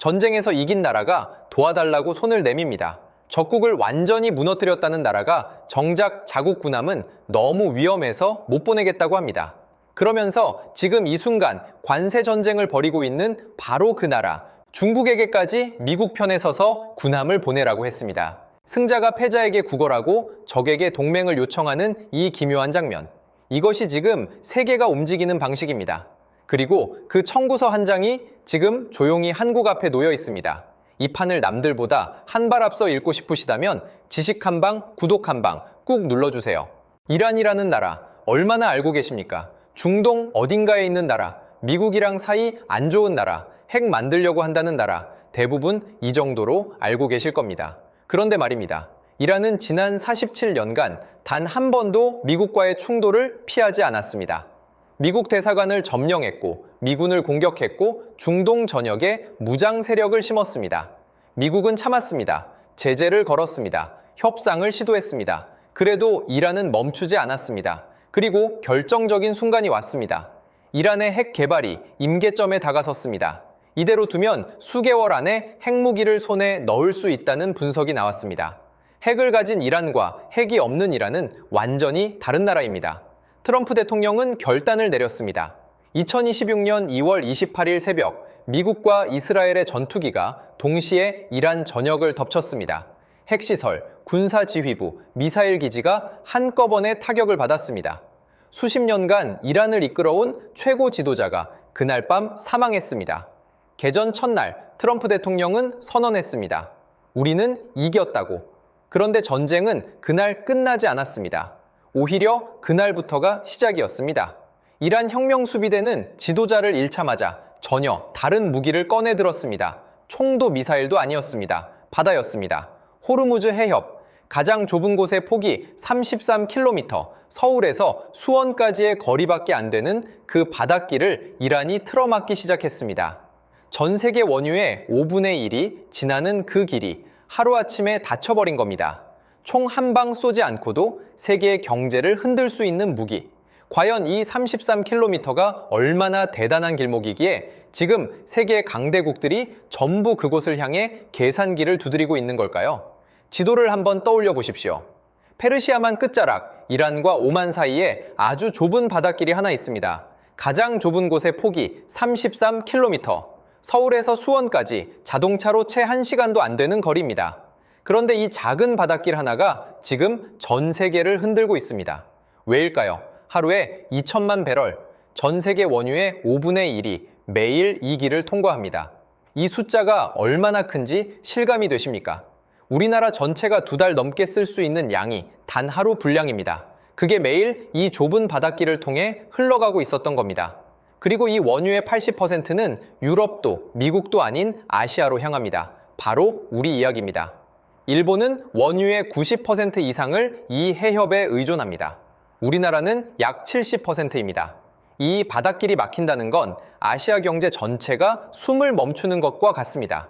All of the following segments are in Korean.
전쟁에서 이긴 나라가 도와달라고 손을 내밉니다. 적국을 완전히 무너뜨렸다는 나라가 정작 자국 군함은 너무 위험해서 못 보내겠다고 합니다. 그러면서 지금 이 순간 관세 전쟁을 벌이고 있는 바로 그 나라, 중국에게까지 미국 편에 서서 군함을 보내라고 했습니다. 승자가 패자에게 구걸하고 적에게 동맹을 요청하는 이 기묘한 장면. 이것이 지금 세계가 움직이는 방식입니다. 그리고 그 청구서 한 장이 지금 조용히 한국 앞에 놓여 있습니다. 이 판을 남들보다 한 발 앞서 읽고 싶으시다면 지식 한방, 구독 한방 꾹 눌러주세요. 이란이라는 나라 얼마나 알고 계십니까? 중동 어딘가에 있는 나라, 미국이랑 사이 안 좋은 나라, 핵 만들려고 한다는 나라, 대부분 이 정도로 알고 계실 겁니다. 그런데 말입니다. 이란은 지난 47년간 단 한 번도 미국과의 충돌을 피하지 않았습니다. 미국 대사관을 점령했고 미군을 공격했고 중동 전역에 무장 세력을 심었습니다. 미국은 참았습니다. 제재를 걸었습니다. 협상을 시도했습니다. 그래도 이란은 멈추지 않았습니다. 그리고 결정적인 순간이 왔습니다. 이란의 핵 개발이 임계점에 다가섰습니다. 이대로 두면 수개월 안에 핵무기를 손에 넣을 수 있다는 분석이 나왔습니다. 핵을 가진 이란과 핵이 없는 이란은 완전히 다른 나라입니다. 트럼프 대통령은 결단을 내렸습니다. 2026년 2월 28일 새벽 미국과 이스라엘의 전투기가 동시에 이란 전역을 덮쳤습니다. 핵시설, 군사지휘부, 미사일 기지가 한꺼번에 타격을 받았습니다. 수십 년간 이란을 이끌어온 최고 지도자가 그날 밤 사망했습니다. 개전 첫날 트럼프 대통령은 선언했습니다. 우리는 이겼다고. 그런데 전쟁은 그날 끝나지 않았습니다. 오히려 그날부터가 시작이었습니다. 이란 혁명수비대는 지도자를 잃자마자 전혀 다른 무기를 꺼내 들었습니다. 총도 미사일도 아니었습니다. 바다였습니다. 호르무즈 해협, 가장 좁은 곳의 폭이 33km, 서울에서 수원까지의 거리밖에 안 되는 그 바닷길을 이란이 틀어막기 시작했습니다. 전 세계 원유의 5분의 1이 지나는 그 길이 하루아침에 닫혀버린 겁니다. 총 한 방 쏘지 않고도 세계의 경제를 흔들 수 있는 무기. 과연 이 33km가 얼마나 대단한 길목이기에 지금 세계 강대국들이 전부 그곳을 향해 계산기를 두드리고 있는 걸까요? 지도를 한번 떠올려 보십시오. 페르시아만 끝자락, 이란과 오만 사이에 아주 좁은 바닷길이 하나 있습니다. 가장 좁은 곳의 폭이 33km. 서울에서 수원까지 자동차로 채 1시간도 안 되는 거리입니다. 그런데 이 작은 바닷길 하나가 지금 전 세계를 흔들고 있습니다. 왜일까요? 하루에 2천만 배럴, 전 세계 원유의 5분의 1이 매일 이 길을 통과합니다. 이 숫자가 얼마나 큰지 실감이 되십니까? 우리나라 전체가 2달 넘게 쓸 수 있는 양이 단 하루 분량입니다. 그게 매일 이 좁은 바닷길을 통해 흘러가고 있었던 겁니다. 그리고 이 원유의 80%는 유럽도 미국도 아닌 아시아로 향합니다. 바로 우리 이야기입니다. 일본은 원유의 90% 이상을 이 해협에 의존합니다. 우리나라는 약 70%입니다. 이 바닷길이 막힌다는 건 아시아 경제 전체가 숨을 멈추는 것과 같습니다.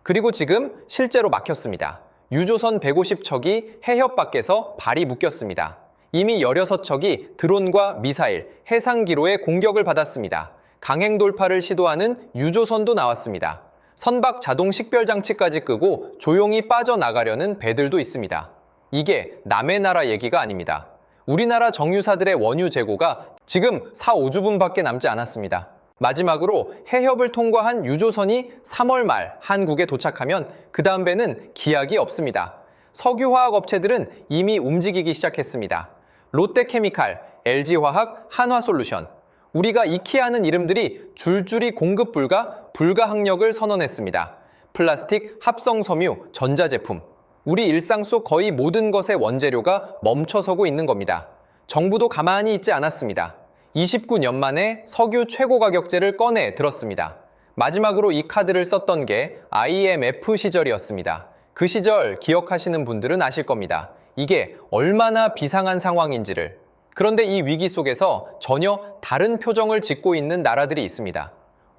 그리고 지금 실제로 막혔습니다. 유조선 150척이 해협 밖에서 발이 묶였습니다. 이미 16척이 드론과 미사일, 해상기로의 공격을 받았습니다. 강행 돌파를 시도하는 유조선도 나왔습니다. 선박 자동 식별 장치까지 끄고 조용히 빠져나가려는 배들도 있습니다. 이게 남의 나라 얘기가 아닙니다. 우리나라 정유사들의 원유 재고가 지금 4, 5주분밖에 남지 않았습니다. 마지막으로 해협을 통과한 유조선이 3월 말 한국에 도착하면 그 다음 배는 기약이 없습니다. 석유화학 업체들은 이미 움직이기 시작했습니다. 롯데케미칼, LG화학, 한화솔루션. 우리가 익히 아는 이름들이 줄줄이 공급 불가항력을 선언했습니다. 플라스틱, 합성섬유, 전자제품. 우리 일상 속 거의 모든 것의 원재료가 멈춰서고 있는 겁니다. 정부도 가만히 있지 않았습니다. 29년 만에 석유 최고 가격제를 꺼내 들었습니다. 마지막으로 이 카드를 썼던 게 IMF 시절이었습니다. 그 시절 기억하시는 분들은 아실 겁니다. 이게 얼마나 비상한 상황인지를. 그런데 이 위기 속에서 전혀 다른 표정을 짓고 있는 나라들이 있습니다.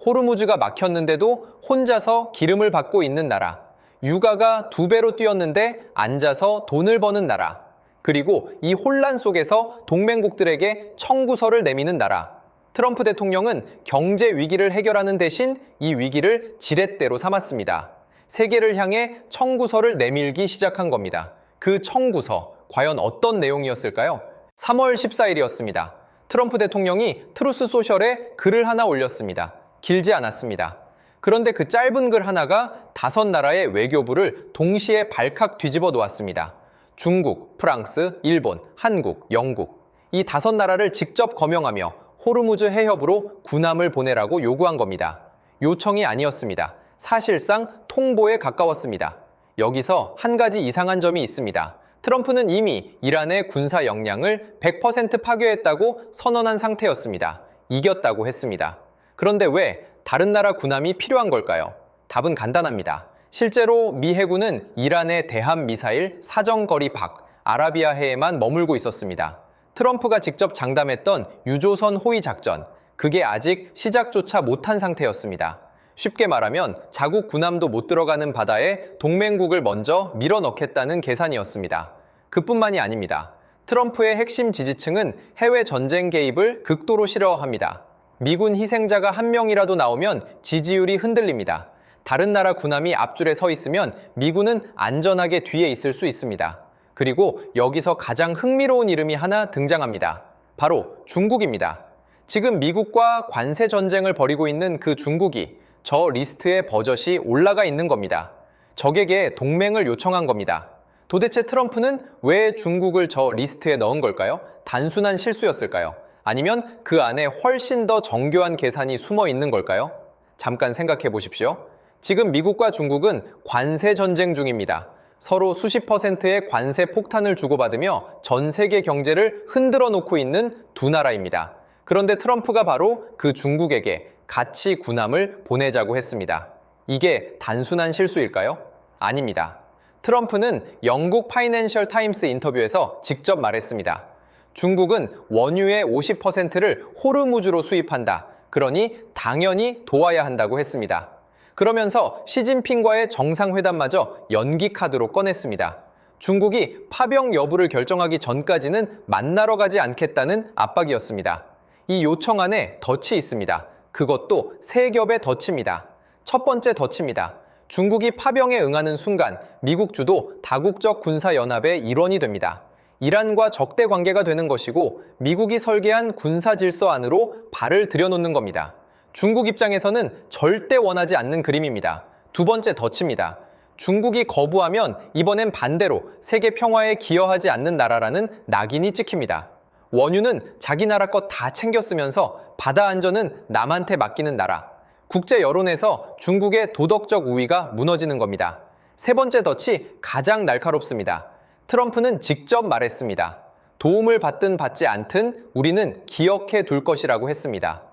호르무즈가 막혔는데도 혼자서 기름을 받고 있는 나라. 유가가 2배로 뛰었는데 앉아서 돈을 버는 나라. 그리고 이 혼란 속에서 동맹국들에게 청구서를 내미는 나라. 트럼프 대통령은 경제 위기를 해결하는 대신 이 위기를 지렛대로 삼았습니다. 세계를 향해 청구서를 내밀기 시작한 겁니다. 그 청구서, 과연 어떤 내용이었을까요? 3월 14일이었습니다. 트럼프 대통령이 트루스 소셜에 글을 하나 올렸습니다. 길지 않았습니다. 그런데 그 짧은 글 하나가 5나라의 외교부를 동시에 발칵 뒤집어 놓았습니다. 중국, 프랑스, 일본, 한국, 영국. 이 5나라를 직접 거명하며 호르무즈 해협으로 군함을 보내라고 요구한 겁니다. 요청이 아니었습니다. 사실상 통보에 가까웠습니다. 여기서 한 가지 이상한 점이 있습니다. 트럼프는 이미 이란의 군사 역량을 100% 파괴했다고 선언한 상태였습니다. 이겼다고 했습니다. 그런데 왜 다른 나라 군함이 필요한 걸까요? 답은 간단합니다. 실제로 미 해군은 이란의 대함 미사일 사정거리 밖 아라비아해에만 머물고 있었습니다. 트럼프가 직접 장담했던 유조선 호위 작전, 그게 아직 시작조차 못한 상태였습니다. 쉽게 말하면 자국 군함도 못 들어가는 바다에 동맹국을 먼저 밀어넣겠다는 계산이었습니다. 그뿐만이 아닙니다. 트럼프의 핵심 지지층은 해외 전쟁 개입을 극도로 싫어합니다. 미군 희생자가 한 명이라도 나오면 지지율이 흔들립니다. 다른 나라 군함이 앞줄에 서 있으면 미군은 안전하게 뒤에 있을 수 있습니다. 그리고 여기서 가장 흥미로운 이름이 하나 등장합니다. 바로 중국입니다. 지금 미국과 관세 전쟁을 벌이고 있는 그 중국이 저 리스트에 버젓이 올라가 있는 겁니다. 적에게 동맹을 요청한 겁니다. 도대체 트럼프는 왜 중국을 저 리스트에 넣은 걸까요? 단순한 실수였을까요? 아니면 그 안에 훨씬 더 정교한 계산이 숨어 있는 걸까요? 잠깐 생각해 보십시오. 지금 미국과 중국은 관세 전쟁 중입니다. 서로 수십 %의 관세 폭탄을 주고받으며 전 세계 경제를 흔들어 놓고 있는 두 나라입니다. 그런데 트럼프가 바로 그 중국에게 같이 군함을 보내자고 했습니다. 이게 단순한 실수일까요? 아닙니다. 트럼프는 영국 파이낸셜 타임스 인터뷰에서 직접 말했습니다. 중국은 원유의 50%를 호르무즈로 수입한다. 그러니 당연히 도와야 한다고 했습니다. 그러면서 시진핑과의 정상회담마저 연기 카드로 꺼냈습니다. 중국이 파병 여부를 결정하기 전까지는 만나러 가지 않겠다는 압박이었습니다. 이 요청 안에 덫이 있습니다. 그것도 세 겹의 덫입니다. 첫 번째 덫입니다. 중국이 파병에 응하는 순간 미국 주도 다국적 군사연합의 일원이 됩니다. 이란과 적대 관계가 되는 것이고 미국이 설계한 군사 질서 안으로 발을 들여놓는 겁니다. 중국 입장에서는 절대 원하지 않는 그림입니다. 두 번째 덫입니다. 중국이 거부하면 이번엔 반대로 세계 평화에 기여하지 않는 나라라는 낙인이 찍힙니다. 원유는 자기 나라 것 다 챙겼으면서 바다 안전은 남한테 맡기는 나라. 국제 여론에서 중국의 도덕적 우위가 무너지는 겁니다. 세 번째 덫이 가장 날카롭습니다. 트럼프는 직접 말했습니다. 도움을 받든 받지 않든 우리는 기억해 둘 것이라고 했습니다.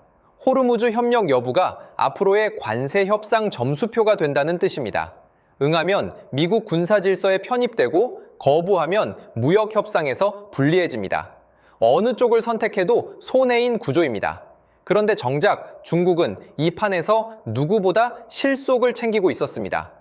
호르무즈 협력 여부가 앞으로의 관세 협상 점수표가 된다는 뜻입니다. 응하면 미국 군사 질서에 편입되고 거부하면 무역 협상에서 불리해집니다. 어느 쪽을 선택해도 손해인 구조입니다. 그런데 정작 중국은 이 판에서 누구보다 실속을 챙기고 있었습니다.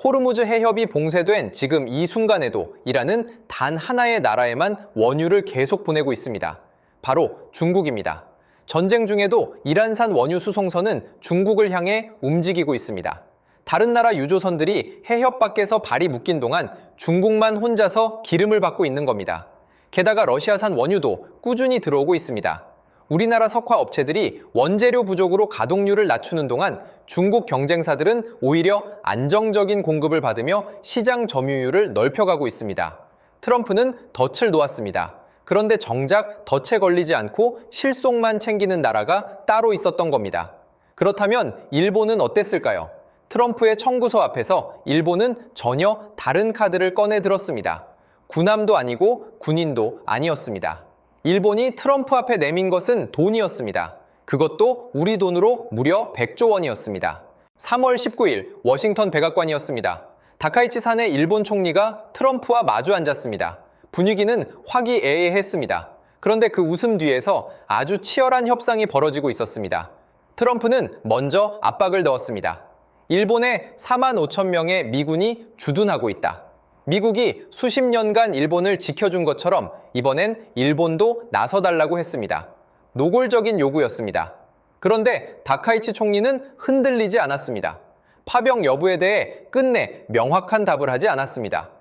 호르무즈 해협이 봉쇄된 지금 이 순간에도 이란은 단 하나의 나라에만 원유를 계속 보내고 있습니다. 바로 중국입니다. 전쟁 중에도 이란산 원유 수송선은 중국을 향해 움직이고 있습니다. 다른 나라 유조선들이 해협 밖에서 발이 묶인 동안 중국만 혼자서 기름을 받고 있는 겁니다. 게다가 러시아산 원유도 꾸준히 들어오고 있습니다. 우리나라 석화 업체들이 원재료 부족으로 가동률을 낮추는 동안 중국 경쟁사들은 오히려 안정적인 공급을 받으며 시장 점유율을 넓혀가고 있습니다. 트럼프는 덫을 놓았습니다. 그런데 정작 덫에 걸리지 않고 실속만 챙기는 나라가 따로 있었던 겁니다. 그렇다면 일본은 어땠을까요? 트럼프의 청구서 앞에서 일본은 전혀 다른 카드를 꺼내 들었습니다. 군함도 아니고 군인도 아니었습니다. 일본이 트럼프 앞에 내민 것은 돈이었습니다. 그것도 우리 돈으로 무려 100조 원이었습니다. 3월 19일 워싱턴 백악관이었습니다. 다카이치 산의 일본 총리가 트럼프와 마주 앉았습니다. 분위기는 화기애애했습니다. 그런데 그 웃음 뒤에서 아주 치열한 협상이 벌어지고 있었습니다. 트럼프는 먼저 압박을 넣었습니다. 일본에 4만 5천 명의 미군이 주둔하고 있다. 미국이 수십 년간 일본을 지켜준 것처럼 이번엔 일본도 나서달라고 했습니다. 노골적인 요구였습니다. 그런데 다카이치 총리는 흔들리지 않았습니다. 파병 여부에 대해 끝내 명확한 답을 하지 않았습니다.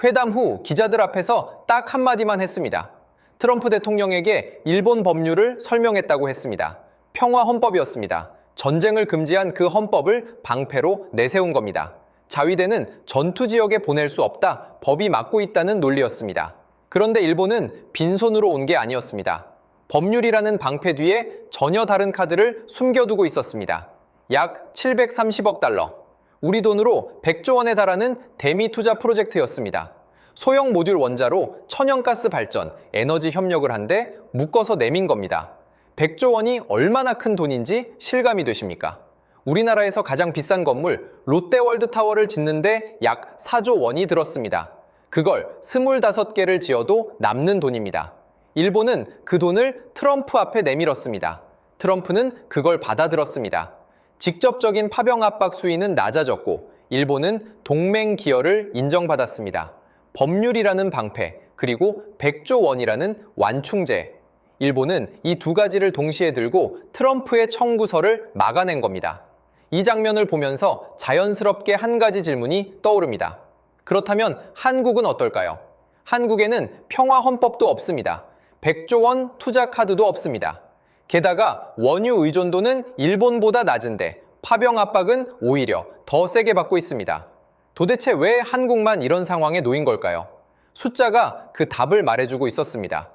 회담 후 기자들 앞에서 딱 한마디만 했습니다. 트럼프 대통령에게 일본 법률을 설명했다고 했습니다. 평화헌법이었습니다. 전쟁을 금지한 그 헌법을 방패로 내세운 겁니다. 자위대는 전투 지역에 보낼 수 없다, 법이 막고 있다는 논리였습니다. 그런데 일본은 빈손으로 온 게 아니었습니다. 법률이라는 방패 뒤에 전혀 다른 카드를 숨겨두고 있었습니다. 약 730억 달러, 우리 돈으로 100조 원에 달하는 대미 투자 프로젝트였습니다. 소형 모듈 원자로 천연가스 발전, 에너지 협력을 한데 묶어서 내민 겁니다. 100조 원이 얼마나 큰 돈인지 실감이 되십니까? 우리나라에서 가장 비싼 건물 롯데월드타워를 짓는데 약 4조 원이 들었습니다. 그걸 25개를 지어도 남는 돈입니다. 일본은 그 돈을 트럼프 앞에 내밀었습니다. 트럼프는 그걸 받아들었습니다. 직접적인 파병 압박 수위는 낮아졌고 일본은 동맹 기여를 인정받았습니다. 법률이라는 방패, 그리고 100조 원이라는 완충제. 일본은 이 두 가지를 동시에 들고 트럼프의 청구서를 막아낸 겁니다. 이 장면을 보면서 자연스럽게 한 가지 질문이 떠오릅니다. 그렇다면 한국은 어떨까요? 한국에는 평화헌법도 없습니다. 100조 원 투자 카드도 없습니다. 게다가 원유 의존도는 일본보다 낮은데 파병 압박은 오히려 더 세게 받고 있습니다. 도대체 왜 한국만 이런 상황에 놓인 걸까요? 숫자가 그 답을 말해주고 있었습니다.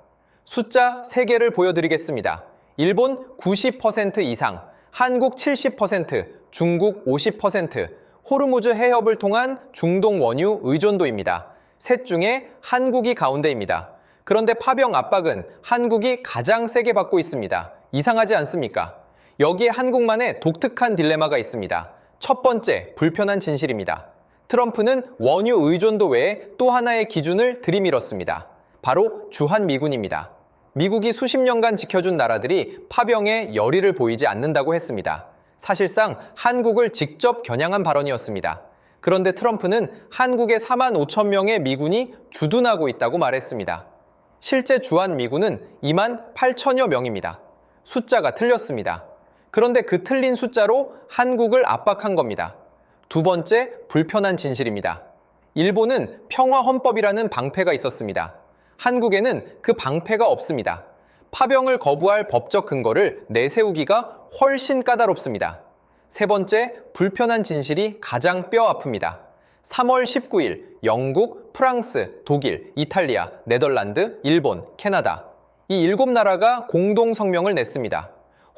숫자 3개를 보여드리겠습니다. 일본 90% 이상, 한국 70%, 중국 50%, 호르무즈 해협을 통한 중동 원유 의존도입니다. 셋 중에 한국이 가운데입니다. 그런데 파병 압박은 한국이 가장 세게 받고 있습니다. 이상하지 않습니까? 여기에 한국만의 독특한 딜레마가 있습니다. 첫 번째, 불편한 진실입니다. 트럼프는 원유 의존도 외에 또 하나의 기준을 들이밀었습니다. 바로 주한미군입니다. 미국이 수십 년간 지켜준 나라들이 파병에 열의를 보이지 않는다고 했습니다. 사실상 한국을 직접 겨냥한 발언이었습니다. 그런데 트럼프는 한국의 4만 5천 명의 미군이 주둔하고 있다고 말했습니다. 실제 주한미군은 2만 8천여 명입니다. 숫자가 틀렸습니다. 그런데 그 틀린 숫자로 한국을 압박한 겁니다. 두 번째, 불편한 진실입니다. 일본은 평화헌법이라는 방패가 있었습니다. 한국에는 그 방패가 없습니다. 파병을 거부할 법적 근거를 내세우기가 훨씬 까다롭습니다. 세 번째, 불편한 진실이 가장 뼈 아픕니다. 3월 19일 영국, 프랑스, 독일, 이탈리아, 네덜란드, 일본, 캐나다 이 7나라가 공동 성명을 냈습니다.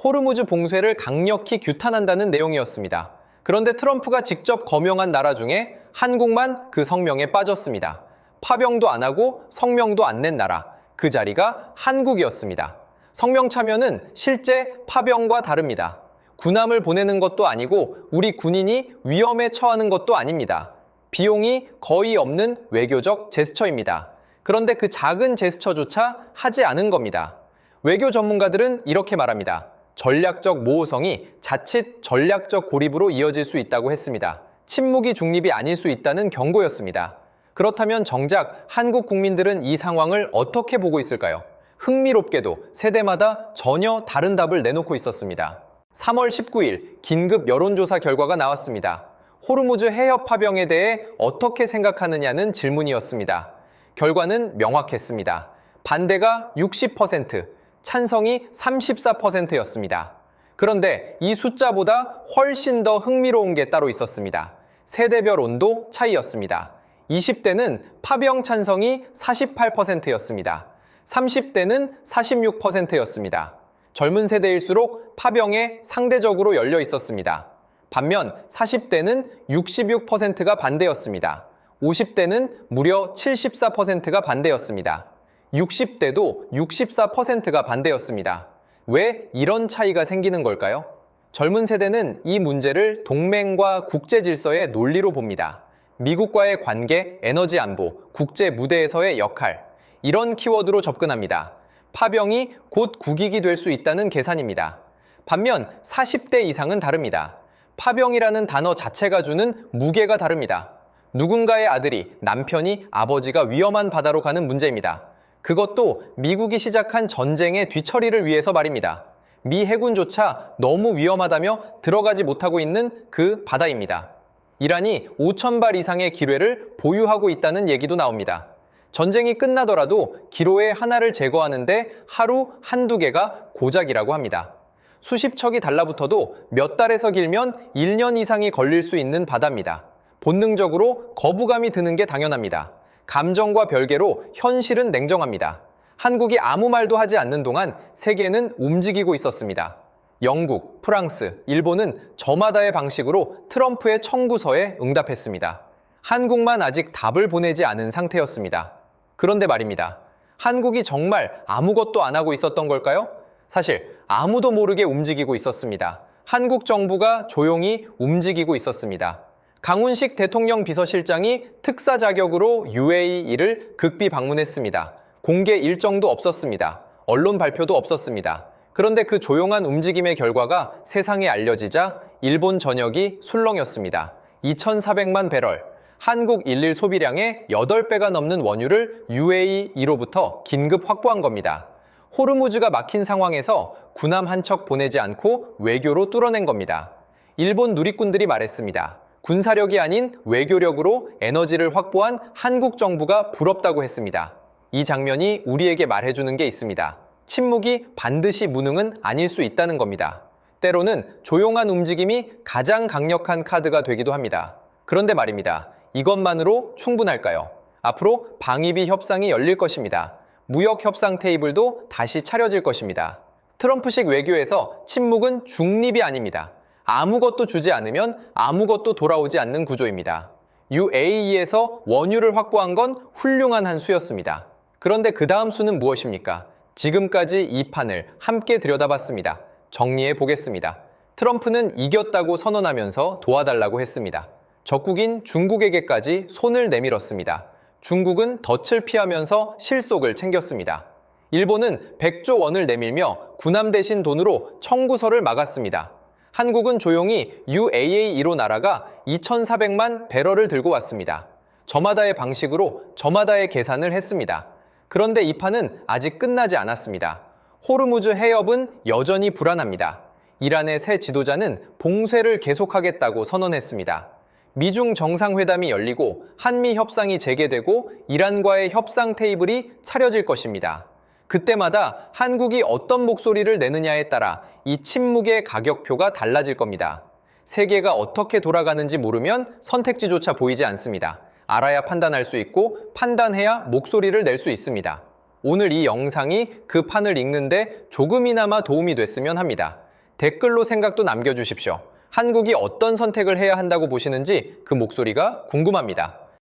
호르무즈 봉쇄를 강력히 규탄한다는 내용이었습니다. 그런데 트럼프가 직접 거명한 나라 중에 한국만 그 성명에 빠졌습니다. 파병도 안 하고 성명도 안 낸 나라, 그 자리가 한국이었습니다. 성명 참여는 실제 파병과 다릅니다. 군함을 보내는 것도 아니고 우리 군인이 위험에 처하는 것도 아닙니다. 비용이 거의 없는 외교적 제스처입니다. 그런데 그 작은 제스처조차 하지 않은 겁니다. 외교 전문가들은 이렇게 말합니다. 전략적 모호성이 자칫 전략적 고립으로 이어질 수 있다고 했습니다. 침묵이 중립이 아닐 수 있다는 경고였습니다. 그렇다면 정작 한국 국민들은 이 상황을 어떻게 보고 있을까요? 흥미롭게도 세대마다 전혀 다른 답을 내놓고 있었습니다. 3월 19일 긴급 여론조사 결과가 나왔습니다. 호르무즈 해협 파병에 대해 어떻게 생각하느냐는 질문이었습니다. 결과는 명확했습니다. 반대가 60%, 찬성이 34%였습니다. 그런데 이 숫자보다 훨씬 더 흥미로운 게 따로 있었습니다. 세대별 온도 차이였습니다. 20대는 파병 찬성이 48%였습니다. 30대는 46%였습니다. 젊은 세대일수록 파병에 상대적으로 열려 있었습니다. 반면 40대는 66%가 반대였습니다. 50대는 무려 74%가 반대였습니다. 60대도 64%가 반대였습니다. 왜 이런 차이가 생기는 걸까요? 젊은 세대는 이 문제를 동맹과 국제 질서의 논리로 봅니다. 미국과의 관계, 에너지 안보, 국제 무대에서의 역할, 이런 키워드로 접근합니다. 파병이 곧 국익이 될 수 있다는 계산입니다. 반면 40대 이상은 다릅니다. 파병이라는 단어 자체가 주는 무게가 다릅니다. 누군가의 아들이, 남편이, 아버지가 위험한 바다로 가는 문제입니다. 그것도 미국이 시작한 전쟁의 뒤처리를 위해서 말입니다. 미 해군조차 너무 위험하다며 들어가지 못하고 있는 그 바다입니다. 이란이 5,000발 이상의 기뢰를 보유하고 있다는 얘기도 나옵니다. 전쟁이 끝나더라도 기로에 하나를 제거하는데 하루 한두 개가 고작이라고 합니다. 수십 척이 달라붙어도 몇 달에서 길면 1년 이상이 걸릴 수 있는 바다입니다. 본능적으로 거부감이 드는 게 당연합니다. 감정과 별개로 현실은 냉정합니다. 한국이 아무 말도 하지 않는 동안 세계는 움직이고 있었습니다. 영국, 프랑스, 일본은 저마다의 방식으로 트럼프의 청구서에 응답했습니다. 한국만 아직 답을 보내지 않은 상태였습니다. 그런데 말입니다. 한국이 정말 아무것도 안 하고 있었던 걸까요? 사실 아무도 모르게 움직이고 있었습니다. 한국 정부가 조용히 움직이고 있었습니다. 강훈식 대통령 비서실장이 특사 자격으로 UAE를 극비 방문했습니다. 공개 일정도 없었습니다. 언론 발표도 없었습니다. 그런데 그 조용한 움직임의 결과가 세상에 알려지자 일본 전역이 술렁였습니다. 2,400만 배럴, 한국 일일 소비량의 8배가 넘는 원유를 UAE로부터 긴급 확보한 겁니다. 호르무즈가 막힌 상황에서 군함 한 척 보내지 않고 외교로 뚫어낸 겁니다. 일본 누리꾼들이 말했습니다. 군사력이 아닌 외교력으로 에너지를 확보한 한국 정부가 부럽다고 했습니다. 이 장면이 우리에게 말해주는 게 있습니다. 침묵이 반드시 무능은 아닐 수 있다는 겁니다. 때로는 조용한 움직임이 가장 강력한 카드가 되기도 합니다. 그런데 말입니다. 이것만으로 충분할까요? 앞으로 방위비 협상이 열릴 것입니다. 무역 협상 테이블도 다시 차려질 것입니다. 트럼프식 외교에서 침묵은 중립이 아닙니다. 아무것도 주지 않으면 아무것도 돌아오지 않는 구조입니다. UAE에서 원유를 확보한 건 훌륭한 한 수였습니다. 그런데 그 다음 수는 무엇입니까? 지금까지 이 판을 함께 들여다봤습니다. 정리해 보겠습니다. 트럼프는 이겼다고 선언하면서 도와달라고 했습니다. 적국인 중국에게까지 손을 내밀었습니다. 중국은 덫을 피하면서 실속을 챙겼습니다. 일본은 100조 원을 내밀며 군함 대신 돈으로 청구서를 막았습니다. 한국은 조용히 UAE1호 나라가 2,400만 배럴을 들고 왔습니다. 저마다의 방식으로 저마다의 계산을 했습니다. 그런데 이 판은 아직 끝나지 않았습니다. 호르무즈 해협은 여전히 불안합니다. 이란의 새 지도자는 봉쇄를 계속하겠다고 선언했습니다. 미중 정상회담이 열리고 한미 협상이 재개되고 이란과의 협상 테이블이 차려질 것입니다. 그때마다 한국이 어떤 목소리를 내느냐에 따라 이 침묵의 가격표가 달라질 겁니다. 세계가 어떻게 돌아가는지 모르면 선택지조차 보이지 않습니다. 알아야 판단할 수 있고 판단해야 목소리를 낼 수 있습니다. 오늘 이 영상이 그 판을 읽는데 조금이나마 도움이 됐으면 합니다. 댓글로 생각도 남겨주십시오. 한국이 어떤 선택을 해야 한다고 보시는지 그 목소리가 궁금합니다.